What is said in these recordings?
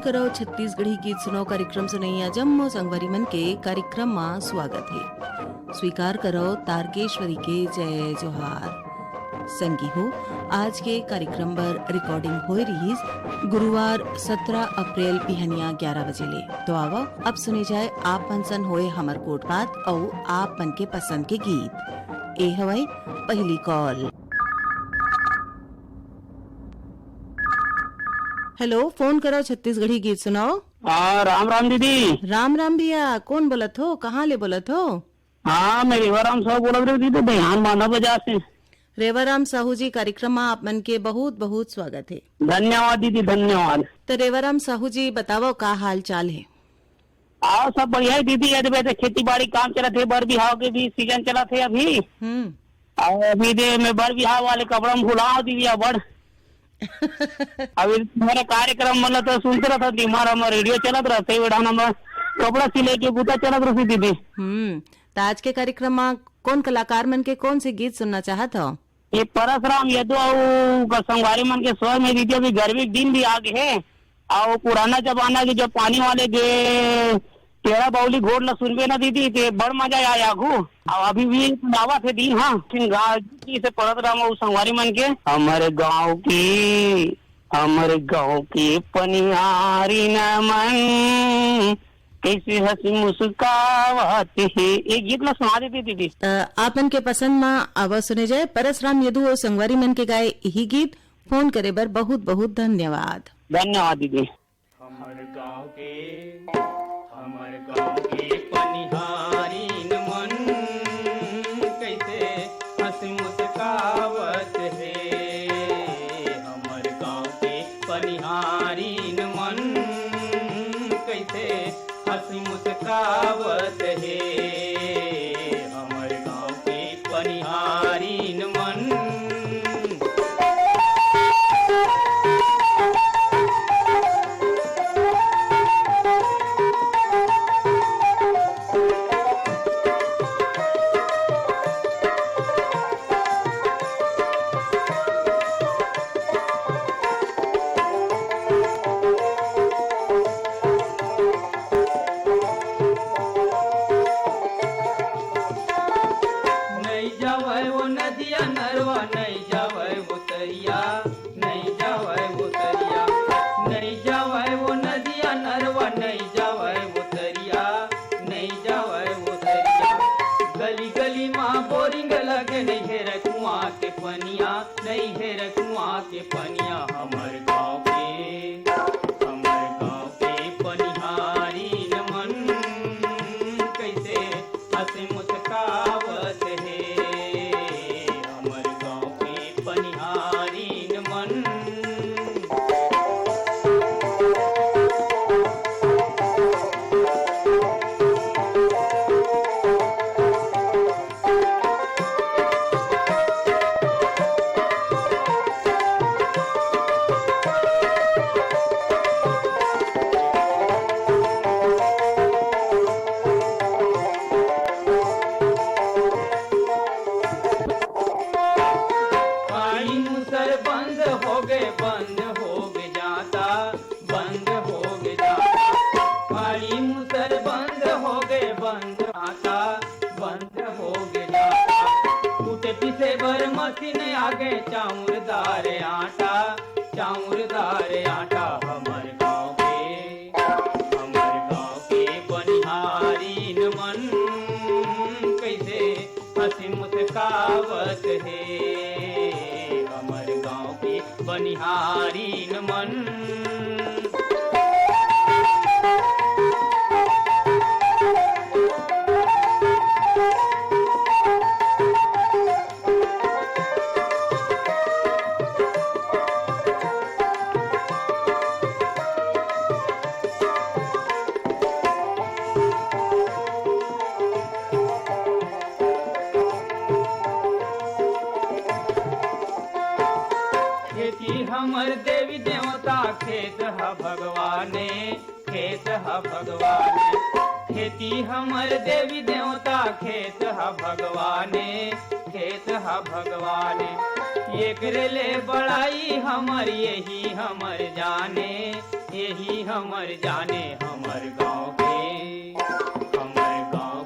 करो छत्तीसगढ़ी गीत सुनो कार्यक्रम सुनैया जम्मो संगवारी मन के कार्यक्रम में स्वागत है। स्वीकार करो तारकेश्वरी के जय जोहार। संगी हो आज के कार्यक्रम पर रिकॉर्डिंग हो रही गुरुवार 17 अप्रैल बिहनिया 11 बजे ले। तो आओ अब सुने जाए आप मनसन होए हमर कोट बात और आप मन के पसंद के गीत। ए हवाई पहली कॉल। हेलो, फोन करो छत्तीसगढ़ी गीत सुनाओ। राम राम दीदी। राम राम भैया, कौन बोलत हो, कहाँ ले बोलत हो? हाँ, मैं रेवाराम साहब बोल रही थी ध्यान बांधा बाजार से। रेवाराम साहू जी, कार्यक्रम में आप मन के बहुत बहुत स्वागत है। धन्यवाद दीदी, धन्यवाद। तो रेवाराम साहू जी बताओ का हाल चाल है? आओ सब बढ़िया है दीदी। अरे खेती बाड़ी काम चला थे, बर बिहाव के भी सीजन चला थे अभी। और अभी दे मैं बर बिहाव वाले कपड़ा में भुलाओ दीदी बड़ अभी तुम्हारा कार्यक्रम मतलब तो सुनते रहता दिमाग में रेडियो चलत रहते कपड़ा सिले के बुता चलत रहती दीदी। तो आज के कार्यक्रम में कौन कलाकार मन के कौन से गीत सुनना चाहत हो? ये परसराम यादव और संगवारी मन के स्वर में दीदी। अभी गर्मी के दिन भी आगे है और पुराना जमाना के जो पानी वाले जे तेरा बाउली घोड़ ला सुनबे ना दीदी, ते बड़ मजा आया आगू। और अभी भी लावा थे दिन। हाँ, से पढ़त रहा संगवारी मन के हमारे गाँव की पनिहारी न मन कैसे हंसी मुस्कावत है। एक गीत ला सुना देती दीदी। आप मन के पसंद में आवाज सुने जाए परसराम यदु और संगवारी मन के गाए यही गीत। फोन करे बर बहुत बहुत धन्यवाद। धन्यवाद दीदी। हमारे गाँव के पनिहारी न मन कैसे हंसी मुस्कावत है। हमारे गाँव के पनिहारी न मन कैसे हंसी मुस्कावत है। हमारे गाँव के पनिहारी न मन। चाउरदार आटा हमारे गाँव के बनिहारी न मन कैसे हंसी मुस्कावत है। हमारे गाँव के बनिहारी न मन। हमर देवी देवता खेत ह भगवाने, खेत ह भगवाने। खेती हमर देवी देवता खेत ह भगवाने, खेत ह भगवाने। एकरे ले बड़ाई हमर यही हमर जाने, यही हमर जाने हमर गाँव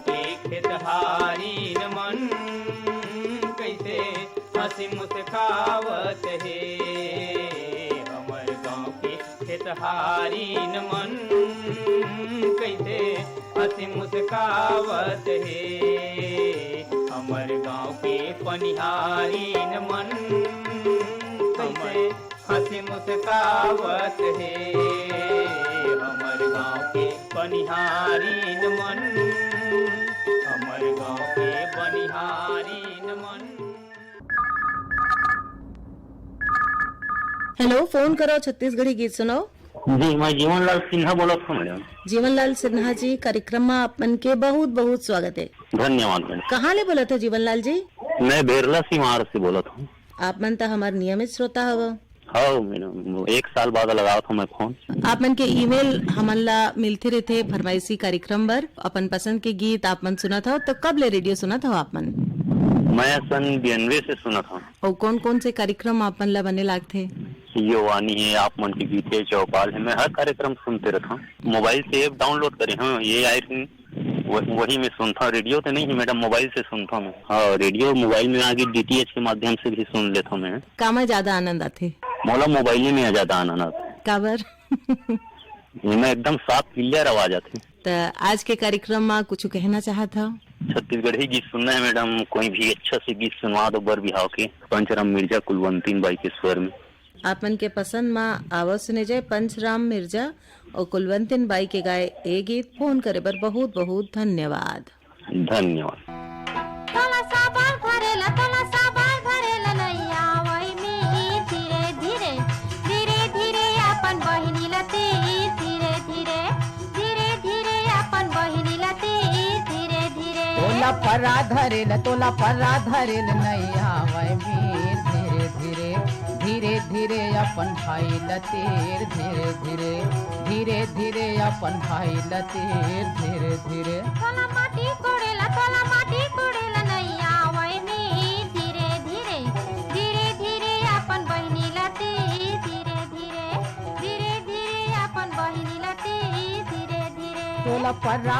के खेतहारी न मन कैसे हंसी मुस्कावत है। हमर गाँव के खेतहारी न मन कैसे हंसी मुस्कावत है। हमर गाँव के पनिहारी न मन कैसे हंसी मुस्कावत है। हमर गाँव के पनिहारी न मन, हमर गाँव के पनिहारी न मन। हेलो, फोन करो छत्तीसगढ़ी गीत सुनाओ। जी, मैं जीवनलाल सिन्हा बोलत हूँ मैडम। जीवनलाल सिन्हा जी, कार्यक्रम में अपन के बहुत बहुत स्वागत है। धन्यवाद मैडम। कहाँ ले बोला था जीवनलाल जी? मैं बेरला सीमार से बोलत हूँ। आप मन तो हमारे नियमित श्रोता हवा। हाँ मैडम, 1 साल बाद लगाओ था मैं फोन। आप मन के ईमेल हमला मिलते रहते फरमाइशी कार्यक्रम पर, अपन पसंद के गीत आप मन सुना था। तो कब ले रेडियो सुना था आप मन? मैं सन 92 से सुना था। और कौन कौन से कार्यक्रम आप मन ला बने लागथे? ये वानी है, आप मन की गीत है, चौपाल है, मैं हर कार्यक्रम सुनते रहता हूँ। मोबाइल से ऐप डाउनलोड करे, हाँ ये आई थी, वही मैं सुनता हूँ। रेडियो तो नहीं मैडम, मोबाइल से सुनता हूँ। हाँ, रेडियो मोबाइल में आगे DTH के माध्यम से भी सुन लेता हूँ मैं। का में ज्यादा आनंद आथे? मोला मोबाइल में ज्यादा आनंद आता है। काबर? मैं एकदम साफ क्लियर आवाज आती। तो आज के कार्यक्रम में कुछ कहना चाहता? छत्तीसगढ़ी गीत सुनना है मैडम, कोई भी अच्छा से गीत सुनवा दो बर बिहाव के। पंचराम मिर्जा कुलवंतीन बाई के स्वर में। आप मन के पसंद में आवाज सुने जाए पंचराम मिर्जा और कुलवंतीन बाई के गाए ए गीत। फोन करे पर बहुत बहुत धन्यवाद। धन्यवाद। तोला साबार भरेला, तोला साबार भरेला नैया वही में धीरे धीरे धीरे धीरे अपन बहिनी लती धीरे धीरे धीरे धीरे अपन बहिनी लती धीरे धीरे। तोला परा धरेल नैया वही में धीरे धीरे धीरे धीरे अपन भाई लतीर धीरे धीरे धीरे धीरे अपन भाई लतीर धीरे धीरे। तोला माटी कोड़ेला नैया वही में धीरे धीरे धीरे धीरे अपन बहिनी लती धीरे धीरे धीरे धीरे अपन बहिनी लती धीरे धीरे। तोला पर्रा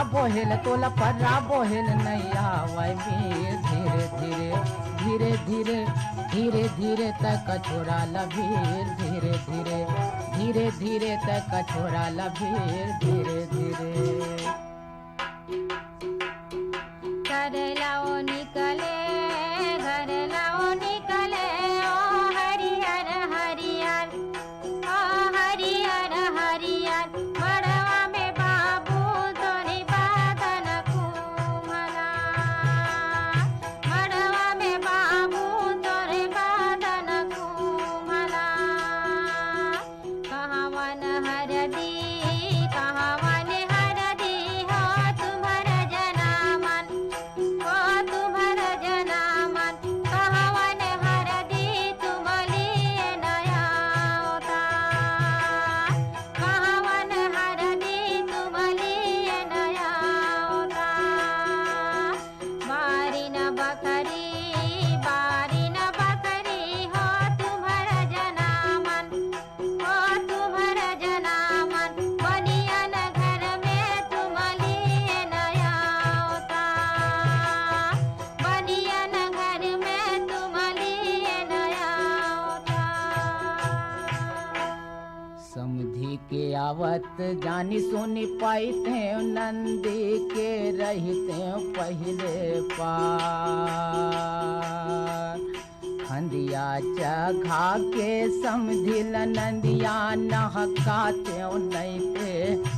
बोहेल नैया वही में धीरे धीरे धीरे धीरे धीरे धीरे तक छोरा लभीर धीरे धीरे धीरे धीरे तक छोरा लभीर धीरे धीरे। घर लाओ निकले ओ हरियर हरियर ओ हरियर हरियर। मड़वा में बाबू तोरी बादन कुमला, मड़वा में बाबू तोरी बादन कुमला। कहावन हरदी हो तुम्हार जनामन, हो तुम्हार जनामन। कहावन हरदी तुम लिए नया होता, कहावन हरदी तुम लिए नया होता। बारी न बकरी हो तुम्हार जनामन, हो तुम्हार जनामन। बनियान घर में तुम लिए नया होता, बनियान घर में तुम लिए नया होता। समधी के आवत जानी सुनी पाई थे नंदी के रहते पहले पार। खंदिया चघा के समधिल नंदिया नहकाते नहीं थे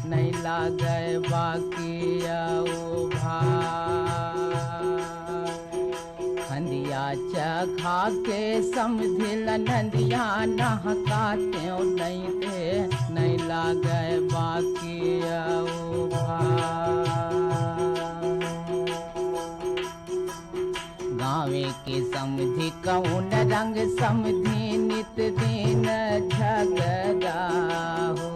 नहीं लागे बाकी भार। खंदिया चघा के समधिल नंदिया नहकाते नहीं थे नहीं लागे बाकी भार। गावे के समधि कौन रंग समधि नित दिन झगड़ा हो।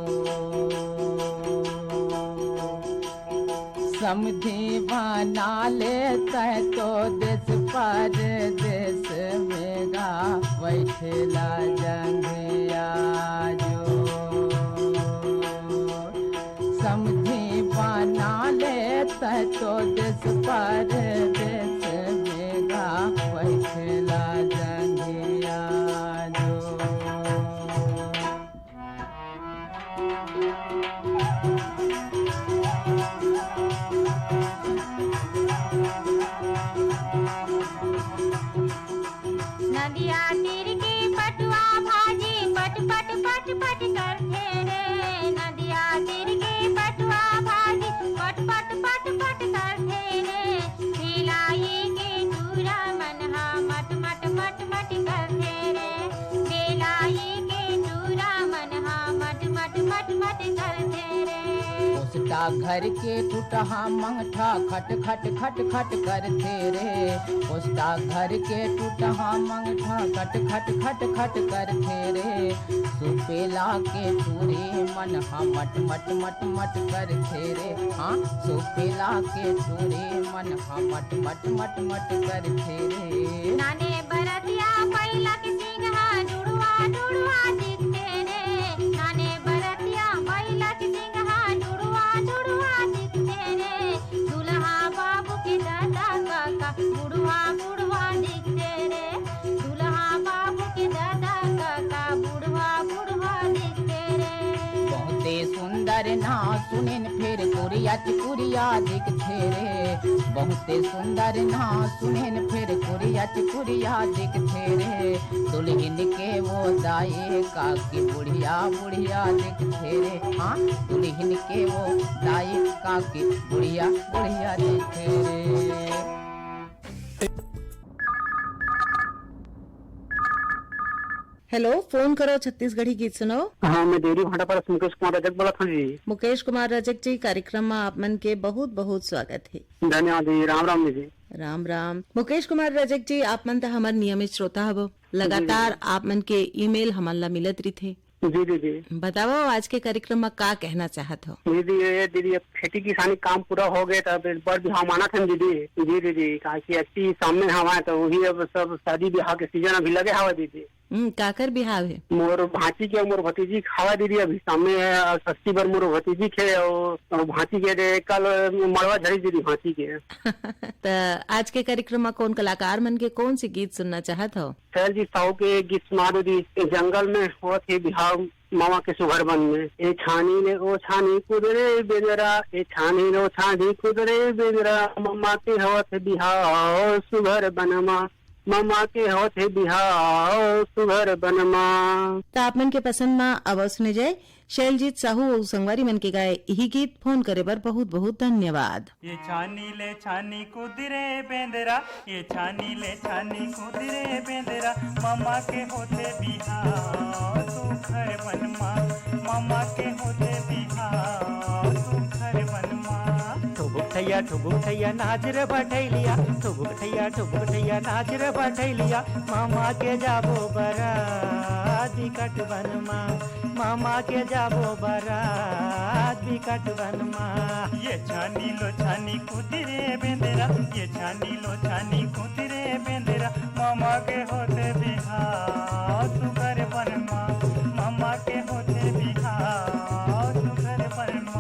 समधि बना लेते तो देश पर देश में गावै बैठेला जंघिया जो समझे बना ले तो देश पर देश बेगा बैठेला जंघिया जो नदिया तीर के पटुआ भाजी पट पट पट पट करते रे नदिया तीर के पटुआ भाजी पट पट पट पट करते रे बेलाई के चूरा मनहा मट मट मट मट करते रे बेलाई के चूरा मनहा मट मट मट मट करते रे उसका घर के टूटहा मंगठा खट खट खट खट करते रे उसका घर के टूटहा मंगठा खट खट खट खट करते रे सुपेला के चूरे मन मट मट मट मट करते रे हाँ सुपेला के चूरे मन मट मट मट मट करते रे नाने बरतिया पहिला के सिंघा जुड़वा जुड़वा दिखते रे नाने बरतिया पहिला के सिंघा जुड़वा जुड़वा दिखते रे दुल्हा बाबू के दादा काका बुढ़वा बुढ़वा दिखते रे दुल्हा बाबू के दादा काका बुढ़वा बुढ़वा दिखते रे बहुते सुंदर ना सुनिन फिर कुरिया चिकुरिया दिखते रे बहुते सुंदर ना सुनिन फिर कुरिया चिकुरिया दिखते रे दुल्हन के वो दाए काकी बुढ़िया बुढ़िया दिखते रे हाँ दुल्हन के वो दाए काकी बुढ़िया बुढ़िया दिखते रे हेलो, फोन करो छत्तीसगढ़ी गीत सुनो। हाँ, मैं देरी भाटा पर मुकेश कुमार रजक बोला था जी। मुकेश कुमार रजक जी, कार्यक्रम में आप मन के बहुत बहुत स्वागत है। धन्यवाद जी। राम राम जी। राम राम। मुकेश कुमार रजक जी, आप मन तो हमारे नियमित श्रोता हबो, लगातार आप मन के ईमेल हमारा मिलत रही थे। जी जी जी। बताओ आज के कार्यक्रम में का कहना चाहत हो? दीदी अब खेती किसानी काम पूरा हो गए तो बड़ बिहाव माना था दीदी। जी दीदी, कहा कि अच्छी सामने हवा है तो वही अब सब शादी ब्याह के सीजन अभी लगे हवा दीदी। काकर बिहाव है? मोर भांची के मोर भतीजी खावा दीदी अभी सामने 80 बार मोर भतीजी खे और भांची के कल मड़वा झड़ी दीदी भांची के। तो आज के कार्यक्रम में कौन कलाकार मन के कौन सी गीत सुनना चाहत हो? शैल जी साहू के गीत सुना दो दी। जंगल में हुआ थे बिहाव मामा के सुघर बन में, ए छानी ने ओ छानी कुदरे बेदरा, ए छानी ने ओ छानी कुदरे बेदरा, मामा के हुआ थे बिहाव सुघर बनमा, मामा के होते बिहाव सुघर बनमा। तो आप मन के पसंद में अब सुने जाए शैलजीत साहू संगवारी मन के गाए यही गीत। फोन करे पर बहुत बहुत धन्यवाद। ये छानी ले छानी कुदरे बेंदरा, ये छानी ले छानी कुदरे बेंदरा, मामा के होते बिहाव सुघर बनमा, मामा के होते बिहाव सुघर बनमा। ठुबुक ठैया नाच रे बठैलिया, ठुबुक ठैया नाच रे बठैलिया, मामा के जाबो बरात बिकट बनमा, मामा के जाबो बरात बिकट बनमा। ये छानी लो छानी कुदरे बेंदरा, ये छानी लो छानी कुदरे बेंदरा, मामा के होते बिहाव सुघर बनमा, मामा के होते बिहाव सुघर बनमा।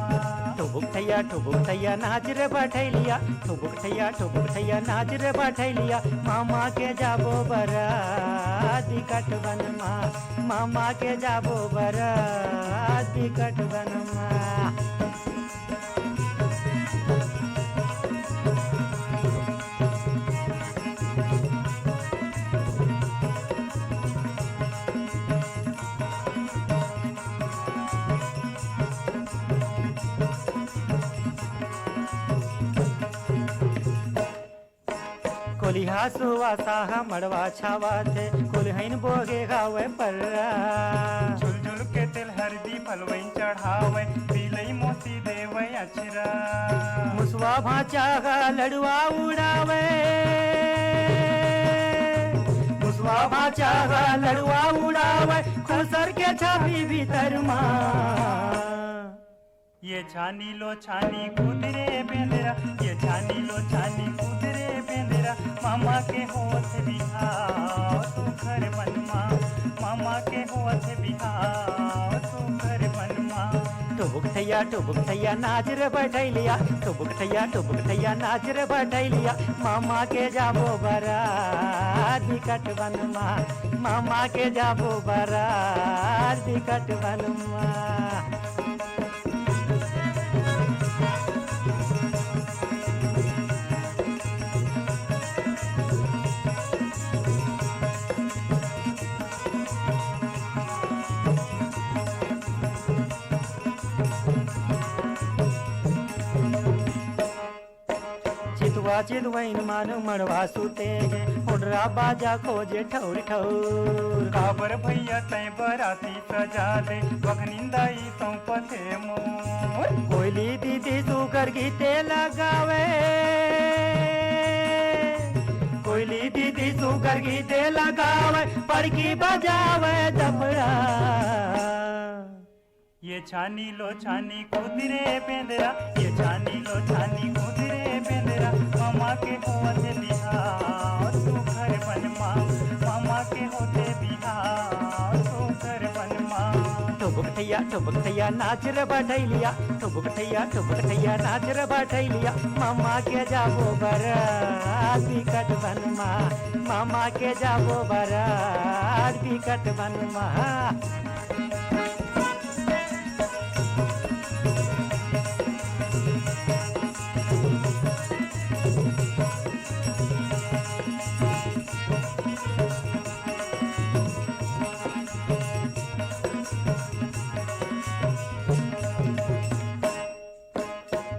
ठुबुक ठैया नाच रे बठैलिया, ठुबुक ठैया नाच रे बठैलिया, मामा के जाबो बरात बिकट बनमा, मामा के जाबो बरात बिकट बनमा। कोलिहा सुवासा मड़वा छावा थे, कुलहन बोगे गावे पर्रा, झुलझुल के तिल हरदी फलवई चढ़ावे, पीलई मोती देवे अचरा, मुसवा भाचा गा लड़ुआ उड़ावे, मुसवा भाचा गा लड़ुआ उड़ावे, खुसर के छापी भीतर माँ। ये छानी लो छानी कुदरे बेंदरा, ये छानी लो छानी कुदरे बेंदरा, बेंदरा मामा के होत बिहाव तू घर बनमा मामा के होत बिहाव तू घर बनमा टुबुक ठैया नाच रे बैठैलिया टुबुक ठैया नाच रे बैठैलिया मामा के जाबो बरात बिकट बनमा मामा के जाबो बरात बिकट बनमा चिदवैन मानु मड़वा सुतेगे उड़रा बाजा खोजे ठौर ठौर काबर भैया तै बराती सजा दे बखनिंदाई सौंपथे मोर कोयली दीदी सुगर गीते लगावे कोयली दीदी सुगर गीते लगावे पड़की बजावे दबड़ा ये छानी लो छानी कुदरे बेंदरा ये छानी लो छानी कुदरे बेंदरा मामा के होते बिहाव तू घर बनमा मामा के होते बिहाव तू घर बनमा टुबुक ठैया नाच रे बैठैलिया टुबुक ठैया नाच रे बैठैलिया मामा के जाबो बरात बिकट बनमा मामा के जाबो बरात बिकट बनमा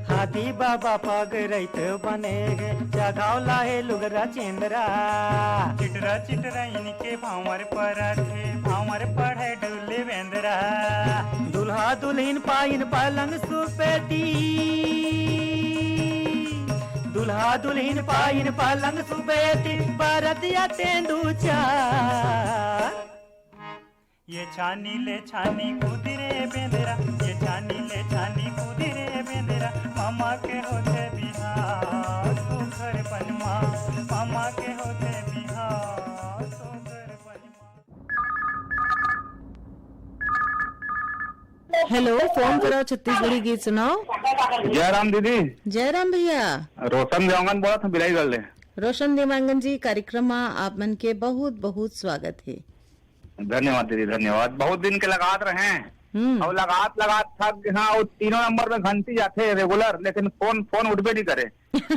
हाथी बाबा पग रैत बनेगे जगाव लाहे लुगरा चेंदरा चिटरा इनके भावर पराठे भावर पढ़े डुले बेंदरा दुल्हा दुल्हन पाइन पलंग सुपेटी दुल्हा दुल्हन पाइन पलंग सुपेटी बरतिया तेंदू चार ये छानी ले छानी कुदरे बेंदरा ये छानी ले छानी कुदरे बेंदरा मामा के होते बिहाव तू घर बनमा मामा के होते बिहाव तू घर बनमा हेलो, फोन करो छत्तीसगढ़ी गीत सुनाओ। जयराम दीदी। जयराम भैया। रोशन देवांगन बोला था बिलाई कर ले। रोशन देवांगन जी, कार्यक्रम में आप मन के बहुत बहुत स्वागत है। धन्यवाद दीदी, धन्यवाद। बहुत दिन के लगात रहे और लगात थक हाँ, वो तीनों नंबर में घंटी जाते रेगुलर, लेकिन फोन उठबे नहीं करे।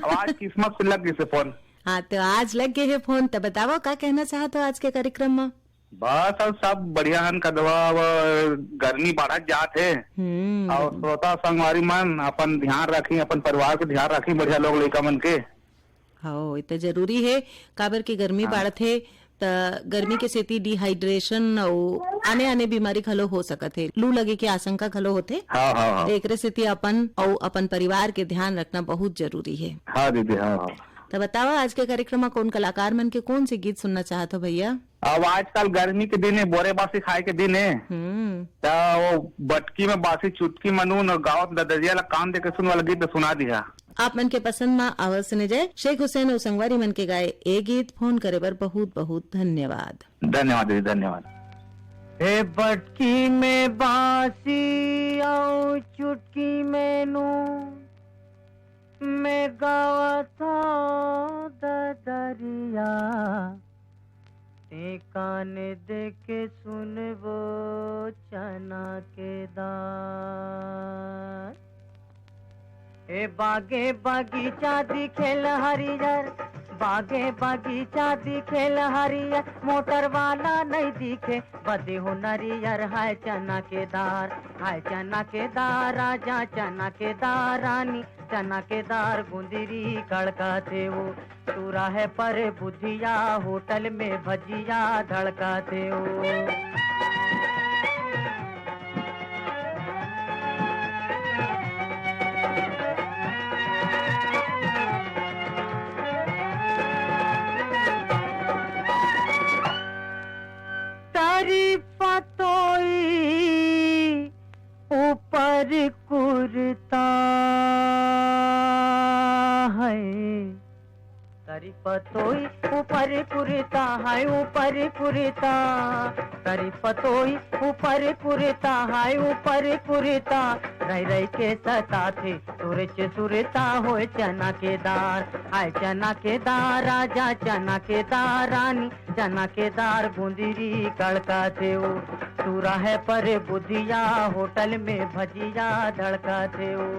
आज किस्मत से लग गई से फोन। हाँ, तो आज लग गए है फोन, तो बताओ क्या कहना चाहते हो आज के कार्यक्रम में। बस अब सब बढ़िया हन का दवा गर्मी बढ़त जात है और श्रोता संगवारी मन अपन ध्यान रखी, अपन परिवार के ध्यान रखी, बढ़िया लोग लड़का मन के। हाँ, इतना जरूरी है, काबर की गर्मी बढ़त है, तो गर्मी के सेती डिहाइड्रेशन और आने बीमारी खलो हो सकत है, लू लगे की आशंका खलो होते। हाँ। एकरे सेती अपन और अपन परिवार के ध्यान रखना बहुत जरूरी है। हाँ दीदी, हाँ। तो बताओ आज के कार्यक्रम में कौन कलाकार मन के कौन से गीत सुनना चाहते हो भैया। अब आजकल गर्मी के दिन है, बोरे बासी खाए के दिन है, तो वो बटकी में बासी चुटकी मनून और गाँव ददरिया ला कान दे के सुन वाला गीत सुना दिया। आप मन के पसंद में आवाज सुने जाए शेख हुसैन और संगवारी मन के गाए ए गीत। फोन करे पर बहुत बहुत धन्यवाद। धन्यवाद दीदी, धन्यवाद। ए बटकी में बासी और चुटकी में नू में गावा था ददरिया, ते कान दे के सुनबो चना के दान। ए बागे बगीचा दिखेल हरियर, बागे बगीचा दिखेल हरियर, मोटर वाला नहीं दिखे बदे हो नरियर। हाय चना के दार, हाय चना के दार, राजा चना के दार, रानी चना के दार, गुंदरी कड़काते हो सूरा है पर बुधिया, होटल में भजिया धड़काते हो। पतोई ऊपर कुर्ता है, तारीफ हाय ऊपर पुरता करी पतोई ऊपर पुरता हाय ऊपर पुरता रह के सताथे सुरता हो चना के दार हाय चना के दार राजा चना के दार रानी चना के दार गुंदरी कड़का थे वो सूरा है पर बुधिया होटल में भजिया धड़का थे वो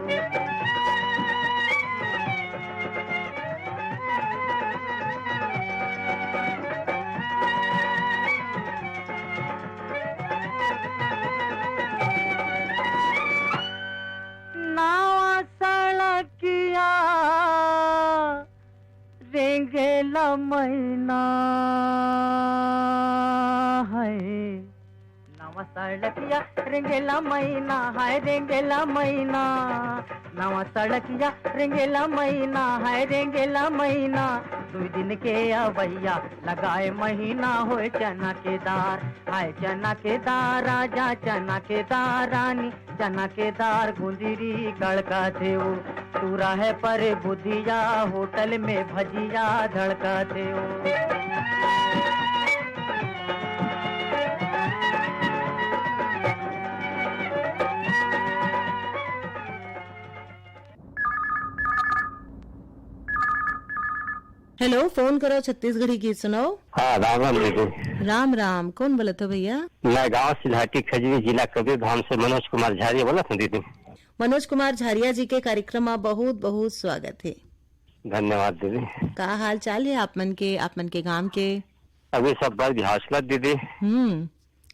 रेंगेला महीना है नवा सड़किया रेंगेला महीना है रेंगेला महीना नवा सड़किया रेंगेला महीना है रेंगेला महीना 2 दिन के अवैया लगाए महीना हो चना के दार हाय चना के दार राजा चना के दार रानी चना के दार गुंदरी कड़का थे वो सूरा है पर बुधिया होटल में भजिया धड़का थे वो हेलो फोन करो छत्तीसगढ़ी गीत सुनाओ। हाँ राम राम दीदी। राम राम कौन बोला था भैया? मैं गांव सिलहाटी खजवी जिला कबीरधाम से मनोज कुमार झारिया बोला था दीदी। मनोज कुमार झारिया जी के कार्यक्रम में बहुत बहुत स्वागत है। धन्यवाद दीदी। का हाल चाल है आप मन के गांव के? अभी सब बर बिहार दीदी।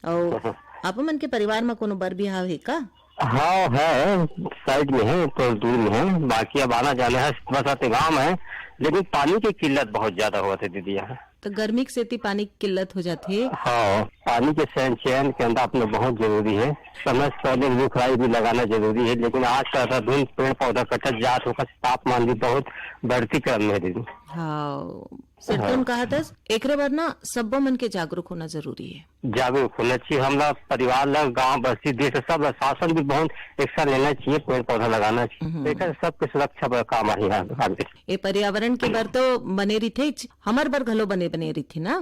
और आप मन के परिवार में कोनो बर बिहाव है का? हाँ है, साइड में है तो दूर में है, बाकी अब आना जाना है, बस गाँव है, लेकिन पानी की किल्लत बहुत ज्यादा हुआ था दीदी यहाँ। तो गर्मी की सेती पानी की किल्लत हो जाती है। हाँ, पानी के चयन के अंदर अपने बहुत जरूरी है, समय से पहले रुखराई भी लगाना जरूरी है, लेकिन आज का धुंध पेड़ पौधा कटत जात होकर तापमान भी बहुत बढ़ती क्रम में दीदी। हाँ सिरतुन कहा था एकरे बार ना सब मन के जागरूक होना जरूरी है। जागरूक होना चाहिए, हमारा परिवार लग गाँव बस्ती देश सब शासन भी बहुत एक्शन लेना चाहिए, पेड़ पौधा लगाना चाहिए, सबके सुरक्षा पर काम आगे। ये पर्यावरण के बार तो बने रही थे, हमार बार घलो बने रही थी ना।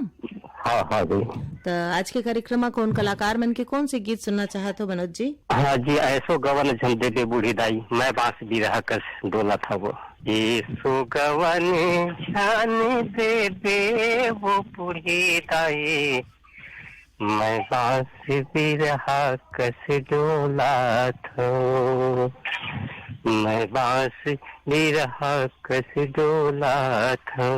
हाँ हाँ जी। तो आज के कार्यक्रम में कौन कलाकार मन के कौन से गीत सुनना चाहते हो मनोज जी? हाँ जी, ऐसो गवन झंडे दे बूढ़ी दाई, मैं बांस भी रहा कर डोला था वो, ऐसो गवन झंडे दे दे वो बूढ़ी दाई, मैं बांस भी रहा कस डोला था, मैं बांस भी रहा कस डोला था।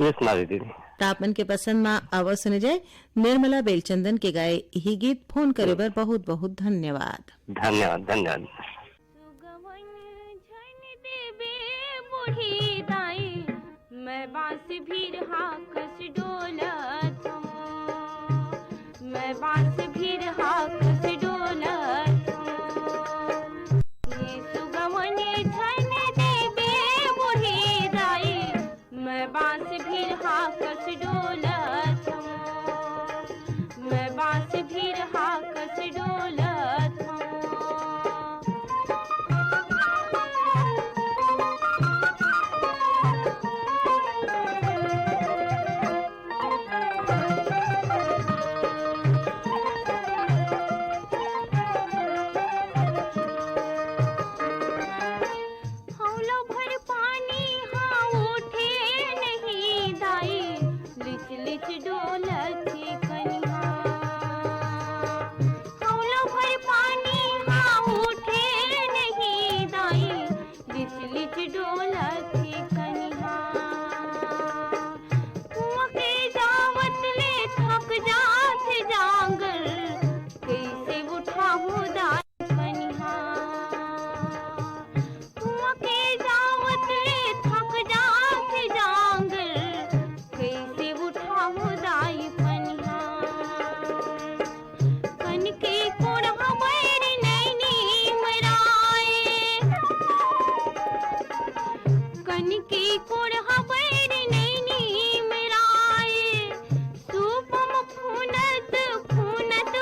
ये सुना दीदी। तापन के पसंद में आवाज सुने जाए निर्मला बेलचंदन के गाए यही गीत। फोन करे बर बहुत बहुत धन्यवाद। धन्यवाद धन्यवाद। बूढ़ी दाई मैं बांस भी रहा कस डोलत हूँ, मैं बांस भी रहा कस डोलत हूँ, ये सुगवन झन देबे बूढ़ी दाई मैं बांस भी रहा कस डोलत हूँ, मैं बांस भी रहा कस डोलत हूँ। फूनत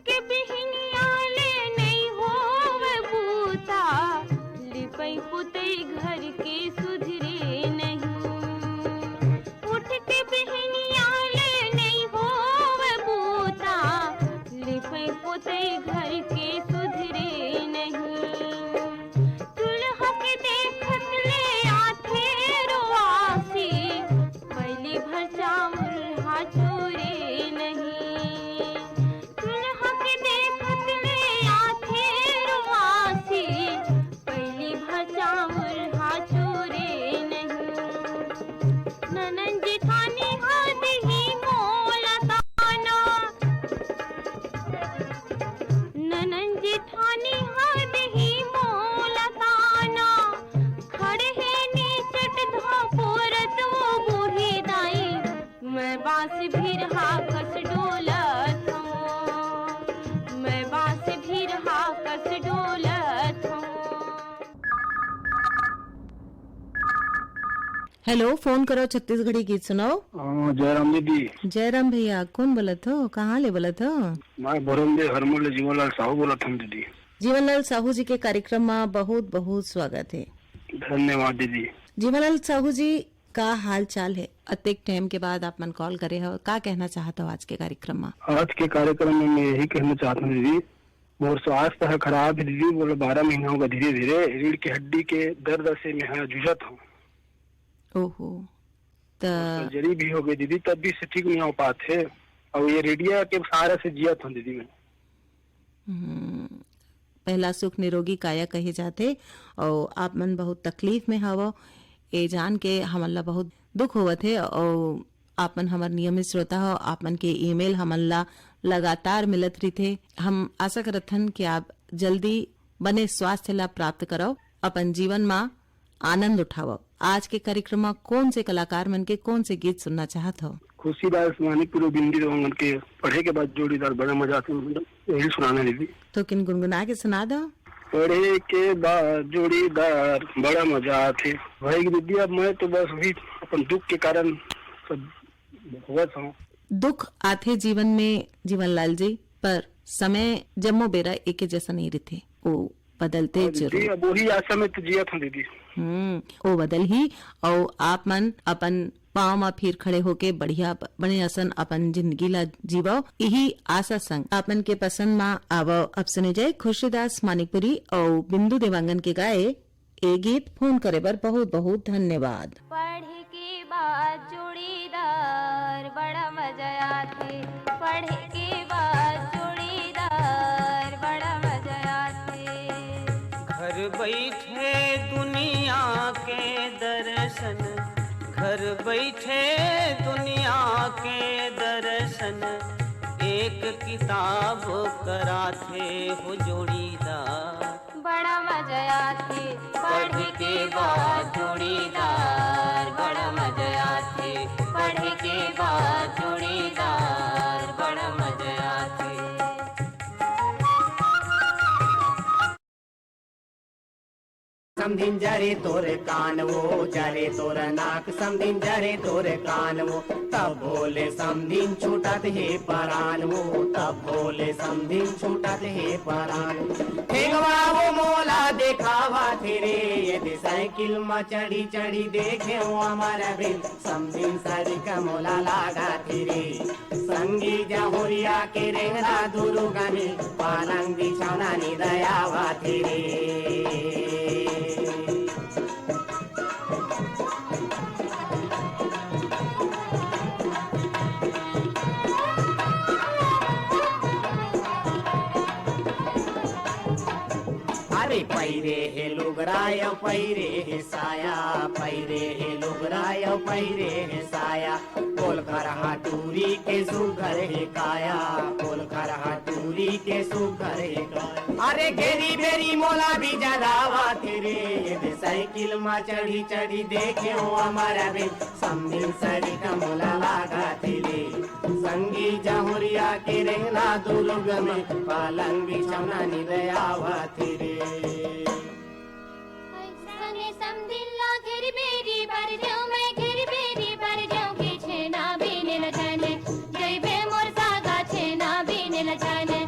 के बिहनिया ले नहीं होवे बूता लिपई पुतई घर के सुधरे नहीं उठ के बिहनिया ले नहीं होवे बूता लिपई पुतई घर के सुधरे नहीं दुल्हा के देखत ले आथे रोआसी पहली भर चावल हा चोरे नहीं दुल्हा के देखत ले आथे रोआसी पहली भर चावल हा चोरे नहीं ननन जेठानी हाथ ही मोला ताना ननन जेठानी हाथ ही मोला ताना खड़े है नीचट धोपोरत वो बूढ़ी दाई मैं बांस भी रहा कस डोलत हूँ मैं बांस भी रहा कस डोलत हूँ। हेलो, फोन करो छत्तीसगढ़ी गीत सुनाओ। जयराम दीदी। जयराम भैया, कौन बोलत हो? कहाँ ले बोलत हो? मैं भरमदे हरमल जीवनलाल साहू बोलत हूँ दीदी। जीवनलाल साहू जी के कार्यक्रम में बहुत बहुत स्वागत है। धन्यवाद दीदी। जीवनलाल साहू जी का हाल चाल है? अत्येक टाइम के बाद आप मन कॉल करे हो, का कहना चाहते हो आज के कार्यक्रम में? आज के कार्यक्रम में मैं यही कहना चाहता हूँ दीदी, मोर स्वास्थ्य है खराब है दीदी। बोले 12 महीना होगा धीरे धीरे रीढ़ की हड्डी के दर्द से मैं जूझत हूँ। ओहो, सर्जरी भी हो गई दीदी, तब भी से ठीक नहीं हो पाते। और ये रेडिया के सहारे से जियत हूँ दीदी मैं। पहला सुख निरोगी काया कहे जाते और आप मन बहुत तकलीफ में हवो, ए जान के हमला बहुत दुख होवत है। और आप मन हमार नियमित श्रोता हो, आप मन के ईमेल हमला लगातार मिलत रही थे। हम आशा करत हन कि आप जल्दी बने स्वास्थ्य लाभ प्राप्त करो, अपन जीवन में आनंद उठाओ। आज के कार्यक्रम में कौन से कलाकार मन के कौन से गीत सुनना चाहत हो? खुशीदास मानिकपुर बिंदी रोहंगन के पढ़े के बाद जोड़ीदार बड़ा मजा आता है, यही सुनाना दीदी। तो किन गुनगुना के सुना दो। पढ़े के बाद जोड़ीदार बड़ा मजा आते भाई दीदी। अब मैं तो बस वही अपन दुख के कारण सब भुगत हूँ। दुख आते जीवन में जीवनलाल जी, पर समय जम्मो बेरा एक जैसा नहीं रहते, वो बदलते जरूर। अब वही आशा में तो जियत हूँ दीदी। वो बदल ही और आप मन अपन पाँव में फिर खड़े होके बढ़िया बने असन अपन जिंदगी ला जीवो, यही आशा संग आपन के पसंद में आवो। अब सुने जाए खुशीदास मानिकपुरी और बिंदु देवांगन के गाए ए गीत। फोन करे बर बहुत बहुत धन्यवाद। पढ़े के बाद जोड़ीदार बड़ा मजा आते पढ़े के बाद जोड़ीदार बड़ा मजा आते घर बैठे दुनिया के दर्शन घर बैठे दुनिया के दर्शन एक किताब कराथे हो जोड़ीदार बड़ा मजा आते पढ़े के बाद जोड़ीदार बड़ा मजा आते पढ़े के बाद जोड़ीदार बड़ा मजा आते। समधिन जरे तोरे कान वो जरे तोर नाक समधिन जरे तोरे कान वो तब बोले समधिन छूटत हे परान वो तब बोले समधिन छूटत हे परान। ठेंगवा वो मोला देखावा तेरे यदि साइकिल में चढ़ी चढ़ी देखे वो हमारा बिन समधिन सारी का मोला लागा तेरे संगी जहुरिया के रेंगरा दुरुगामी पालंग बिछौना नी दयावा तेरे। अरे पैरे हे लुगराय पैरे हे साया पैरे हे लुगराय पैरे हे साया कोल खरहा टूरी के सुघर हे काया कोल खरहा टूरी के सुघर हे काया। अरे घेरी बेरी मोला भी जरावा तेरे ये साइकिल में चढ़ी चढ़ी देखे हो हमारा बे समझिन सरी का मोला लागा तेरे संगी जहुरिया के रेंगना दुर्ग में पालंग बिछौना निदयावा तेरे। संगे समदिल्ला घेर बेरी बर जाऊं मैं घेर बेरी बर जाऊं के छेना बीने ल जाने जय बे मोर सागा छेना बीने ल जाने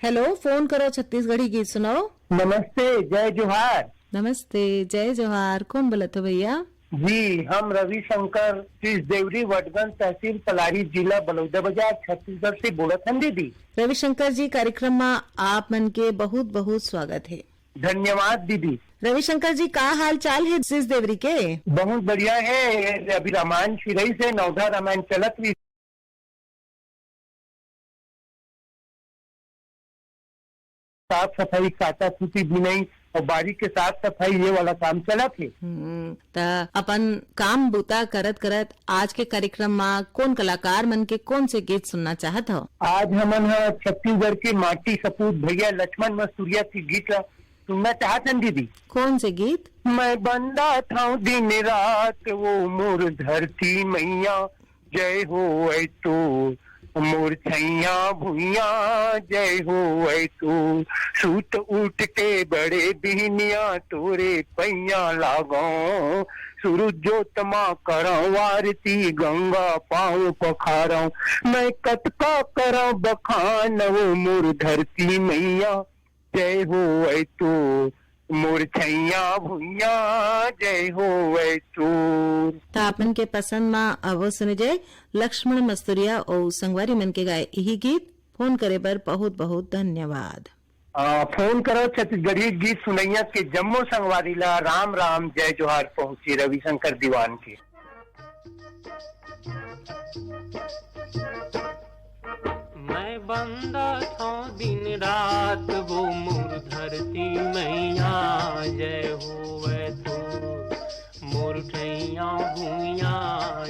हेलो, फोन करो छत्तीसगढ़ी गीत सुनाओ। नमस्ते, जय जोहार। नमस्ते, जय जोहार। कौन बोलत हो भैया? जी, हम रविशंकर देवरी वडगंज तहसील पलारी जिला बलौदाबाजार छत्तीसगढ़ से बोलत हन दीदी। रविशंकर जी, कार्यक्रम में आप मन के बहुत बहुत स्वागत है। धन्यवाद दीदी। रविशंकर जी, का हाल चाल है सिस देवरी के? बहुत बढ़िया है। अभी रामायण शिरई से नवधा रामायण चलत रही, साफ सफाई, काटा कुटी बुनाई और बाड़ी के साफ सफाई, ये वाला काम चला थे। अपन काम बुता करत करत आज के कार्यक्रम में कौन कलाकार मन के कौन से गीत सुनना चाहत हो? आज हमन छत्तीसगढ़ के माटी सपूत भैया लक्ष्मण मसूरिया की गीत सुनना चाहते हैं दीदी। कौन से गीत? मैं बंदा था दिन रात वो मोर धरती मैया, जय हो ऐ तो मोर छैया भुइया, जय हो ऐ तो सूत उठ के बड़े बिहनिया तोरे पैया लागो, सूरज जोत माँ करो वारती गंगा पाँव पखारो, मैं कतका करो बखान वो मोर धरती मैया, जय हो ऐ तो मोर छैया भुइया, जय हो ऐ तो। आपन के पसंद में अवो सुने जाए लक्ष्मण मस्तूरिया और संगवारी मन के गाए यही गीत। फोन करे पर बहुत बहुत धन्यवाद। फोन करो छत्तीसगढ़ी गीत सुनैया के जम्मू संगवारी ला राम राम जय जोहार पहुंची रविशंकर दीवान के। मैं बंदा था दिन रात वो मोर धरती मैया, जय होवे तो मोर ठैया भूइया,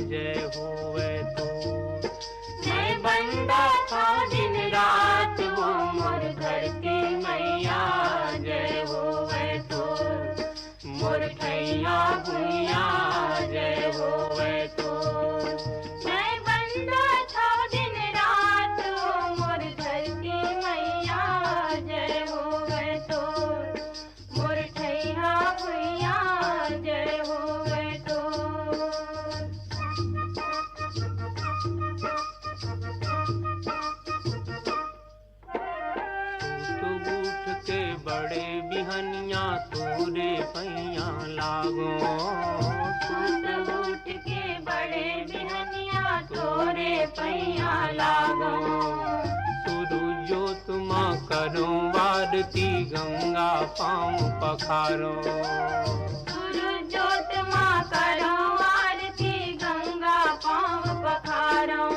जय होवे तो। मैं बंदा था दिन रात वो मोर धरती मैया, जय होवे तो मोर ठैया भूइया, जय होवे तो। मैं बंदा था दिन रात वो मोर धरती मैया, जय होवे तो मोर ठैया भुइया, जय होवे तो। सूत उठ के बड़े बिहनिया तोरे पैया लागो, सूत उठ के बड़े बिहनिया तोरे पैया लागो, सूरज जोत माँ करो वारती गंगा पाँव पखारो, सूरज जोत माँ करो वारती गंगा पाँव पखारो,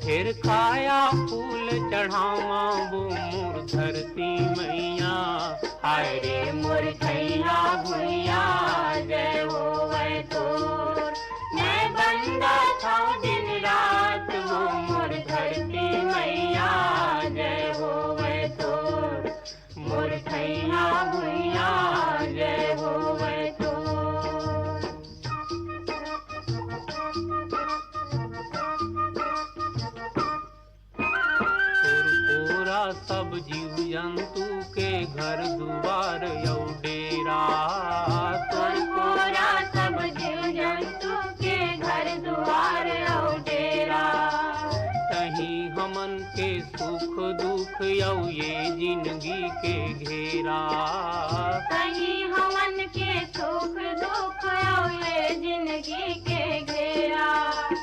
फिर खाया फूल चढ़ावा वो मोर धरती मैया, हाय रे मोर ठैया भुइया, जय होवे तो। मैं बंदा था दिन रात वो मोर धरती मैया, जय होवे तो मोर ठैया भुइया, जय होवे तो। सब जीव जंतु के घर दुआर यौ डेरा, तोरा सब जीव जंतु के घर दुआर यौ डेरा, कहीं हमन के सुख दुख यौ ये जिंदगी के घेरा, कहीं हमन के सुख दुख यौ ये जिंदगी के घेरा,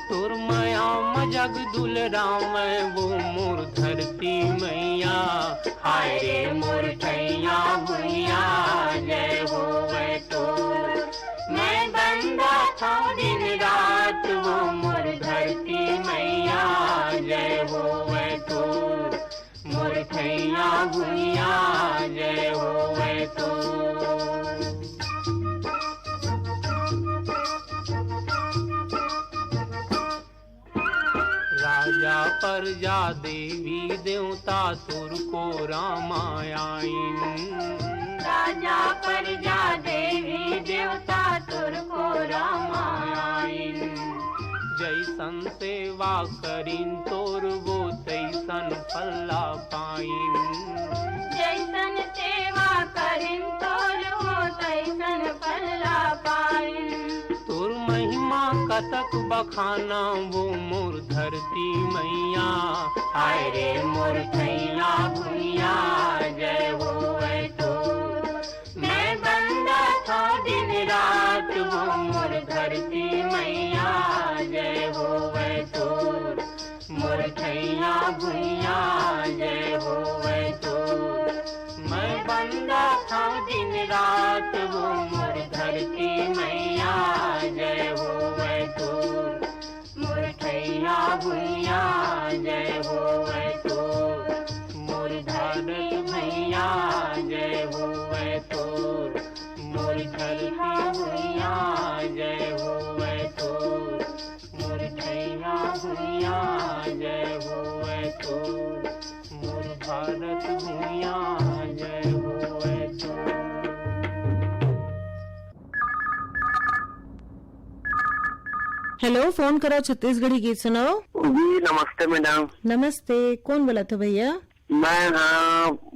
तुर माया मजग दुलराम वो मोर धरती मैया, हाय रे मोर ठैया भुइया, जय होवे तो। मैं बंदा था दिन रात वो मोर धरती मैया, जय होवे तो मोर ठैया भुइया, जय होवे तो। राजा प्रजा देवी देवता तुर को रामायण, राजा प्रजा देवी देवता तुर को रामायण, जैसन सेवा करीन तोर वो तैसन फल्ला पाइन, जैसन सेवा करीन तोर वो तैसन फल्ला पाइन, तुर महिमा कतक बखाना वो मोर धरती मैया। हाय रे मोर थैया भुइया जय होवे तो। मैं बंदा था दिन रात वो मोर धरती मैया जय होवे तो। मोर थैया भुइया जय होवे तो। मैं बंदा था दिन रात वो मोर धरती मैया जय होवे तो। मोर थैया भुइया जय होवे तो। मोर भारत भैया जय होवे तो। मोर धरती भुइया जय होवे तो। मोर थैया भुइया जय होवे तो। मोर भारत भुइया जय होवे तो। हेलो, फोन करो छत्तीसगढ़ी गीत सुनाओ। जी नमस्ते मैडम। नमस्ते, कौन बोला था भैया? मैं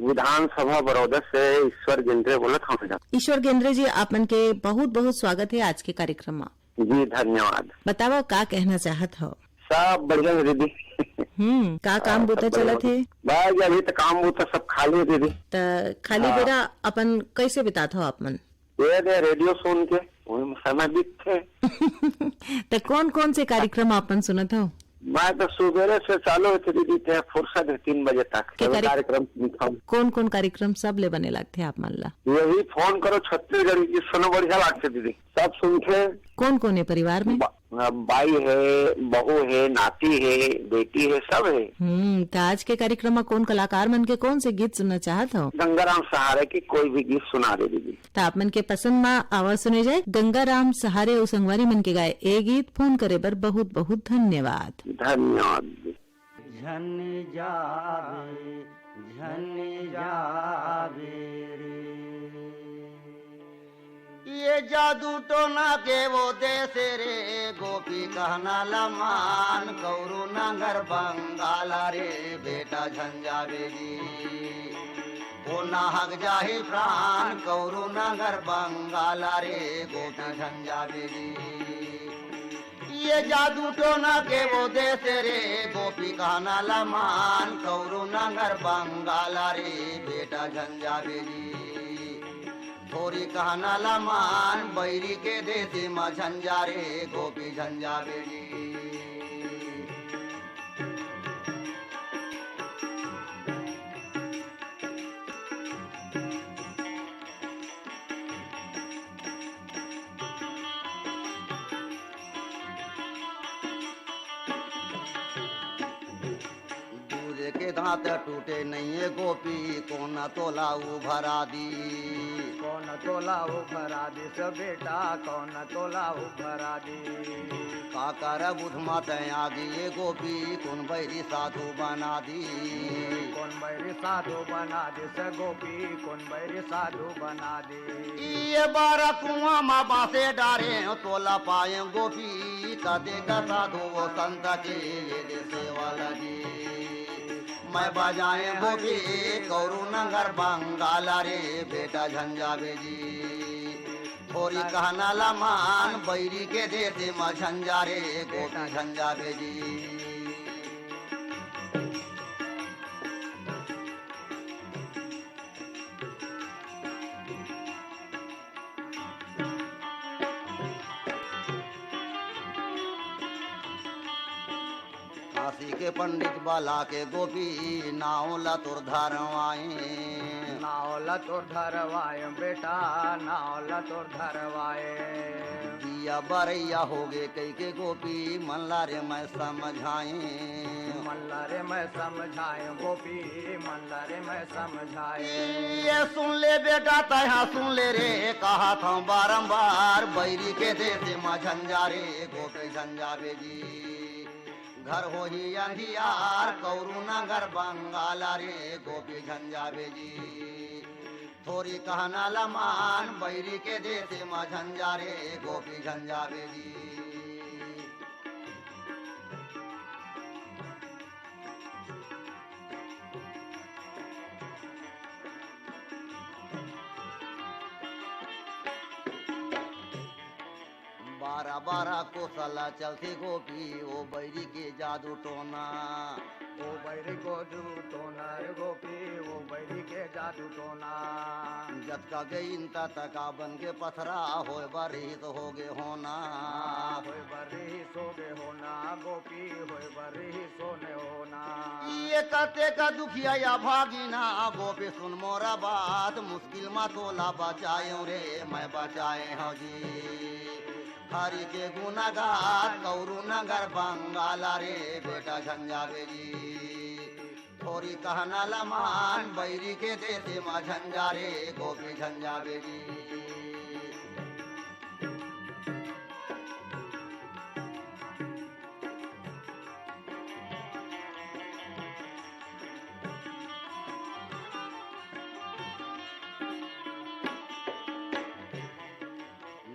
विधानसभा बड़ौदा से ईश्वर गेंद्रे बोला था मैडम। ईश्वर गेंद्रे जी, आप मन के बहुत बहुत स्वागत है आज के कार्यक्रम में। जी धन्यवाद। बताओ का कहना चाहत हो? सब बढ़िया है दीदी। का काम बूता चलत है? बस अभी तो काम बूता सब खाली है दीदी। त खाली बेरा अपन कैसे बितात हो आप मन? ये रेडियो सुन के वही समय बीतते। तो कौन कौन से कार्यक्रम आपन सुनत हो? मैं तो सुबह से चालू होती दीदी थे, फुर्सत है 3 बजे तक कार्यक्रम सुनता हूँ। कौन कौन कार्यक्रम सब ले बने लगते आप मन ला? यही फोन करो छत्तीसगढ़ की सुनो बढ़िया लगते दीदी, सब सुन के। कौन कौन है परिवार में? बाई है, बहू है, नाती है, बेटी है, सब है। तो आज के कार्यक्रम में कौन कलाकार मन के कौन से गीत सुनना चाहत हो? गंगाराम सहारे की कोई भी गीत सुना दे दीदी। तो आप मन के पसंद में आवाज सुने जाए गंगाराम सहारे और संगवारी मन के गाए ए गीत। फोन करे बर बहुत बहुत धन्यवाद। धन्यवाद। झन जावे रे ये जादू टोना के वो देश रे गोपी कहना लमान कौरू नगर बंगाला रे बेटा झंझावे जी वो नाहक जाहि प्राण कौरू नगर बंगाला रे गोपी झंझावे जी ये जादू टोना के वो देश रे गोपी कहना लमान कौरू नगर बंगाला रे बेटा झंझावे जी थोड़ी कहना लमान बैरी के देसी माँ झंझा रे गोपी झंझावे जी के दांत टूटे नहीं है गोपी कौन तोला उभरा दी कौन तोला उभरा दी सब बेटा कौन तोला उभरा दी काकर बुध माते आगी ये गोपी कौन बैरी साधु बना दी कौन बैरी साधु बना दी से गोपी कौन बैरी साधु बना दी ये 12 कुआं माँ बासे डारे तोला पाए गोपी कदे का साधु वो संत के ये सेवा लगी मैं बजाए गोपी कौरू नगर बंगाला रे बेटा झंझावे जी थोड़ी कहना लमान बैरी के देते माँ झंझा रे गोपी झंझावे जी काशी के पंडित बाला के गोपी नाव लतुर धरवाए नाव लतुर धरवाए बेटा नाव लतुर धरवाए दिया बरैया हो गे कई के गोपी मल्ला रे मैं समझाए मल्ला रे मैं समझाए गोपी मल्ला रे मैं समझाए ये सुन ले बेटा तहा सुन ले रे कहा था बारंबार बैरी के देते माँ झंझा रे गोपी झंझावे जी घर हो ही अंधियार कौरू नगर बंगाला रे गोपी झंझावे जी थोड़ी कहना लमान बैरी के देते माँ झंझा रे गोपी झंझावे जी 12 12 कोसला चलते गोपी ओ बैरी के जादू टोना। ओ बैरी को जादू टोना रे गोपी, ओ बैरी के जादू टोना। जत का गई इंता तका बन के पथरा होए बरी तो हो गे होना। होए बरी सोगे होना गोपी, होए बरी सोने होना। ये कते का दुखिया या भागीना गोपी सुन मोरा बात, मुश्किल मा तोला बचाए रे मैं बचाए हूँ जी। हरि के गुनागार कौरू नगर बंगाला रे बेटा झंझावे जी। थोड़ी कहना लमान बैरी के देते मा झंझा रे गोपी झंझावे जी।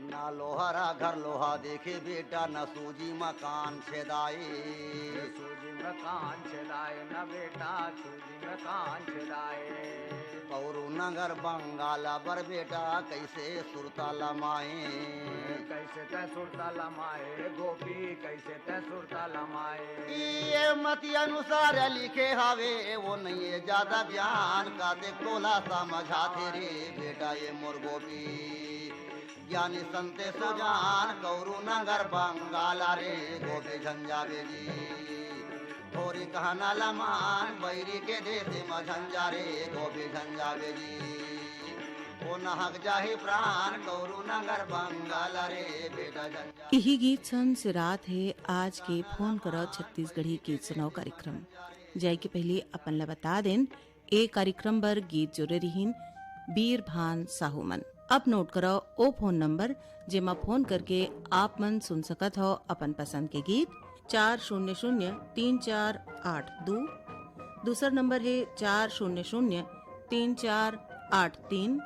ना लोहारा घर लोहा देखे बेटा, न सूजी मकान छेदाए। सूजी मकान छेदाए न बेटा, सूजी मकान छेदाए। कौरू नगर बंगाला बर बेटा कैसे सुरता लमाए। कैसे तै सुरता लमाए गोपी, कैसे तै सुरता लमाए। ये मति अनुसार लिखे हवे वो नहीं है ज्यादा ज्ञान का देख टोला समझाते रे बेटा ये मोर गोपी। ज्ञानी संते सुजान कौरू नगर बंगाला रे गोपी झंझावे जी। थोड़ी कहना लमान बैरी के देते मझंझा रे गोपी झंझावे जी। ओ नहक जाहि प्राण कौरू नगर बंगाला रे बेटा झंझा। यही गीत सन से रात है आज के फोन करो छत्तीसगढ़ी गीत सुनाओ कार्यक्रम। जाय के पहले अपन ला बता देन ए कार्यक्रम बर गीत जोड़े रहीन बीर भान साहूमन। अब नोट करो ओ फोन नंबर जेमा फोन करके आप मन सुन सकत हो अपन पसंद के गीत 40034882। दूसरा नंबर है 40034883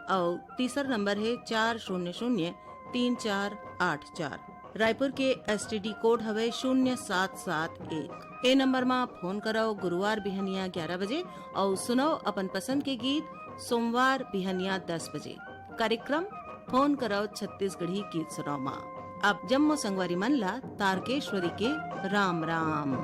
और तीसरा नंबर है 40034884। रायपुर के STD कोड हवे 0771। ए नंबर में फोन करो गुरुवार बिहनिया 11 बजे और सुनो अपन पसंद के गीत सोमवार बिहनिया 10 बजे। कार्यक्रम फोन करो छत्तीसगढ़ी गीत सुनाओ माँ। अब जम्मू संगवारी मन ला तारकेश्वरी के राम राम।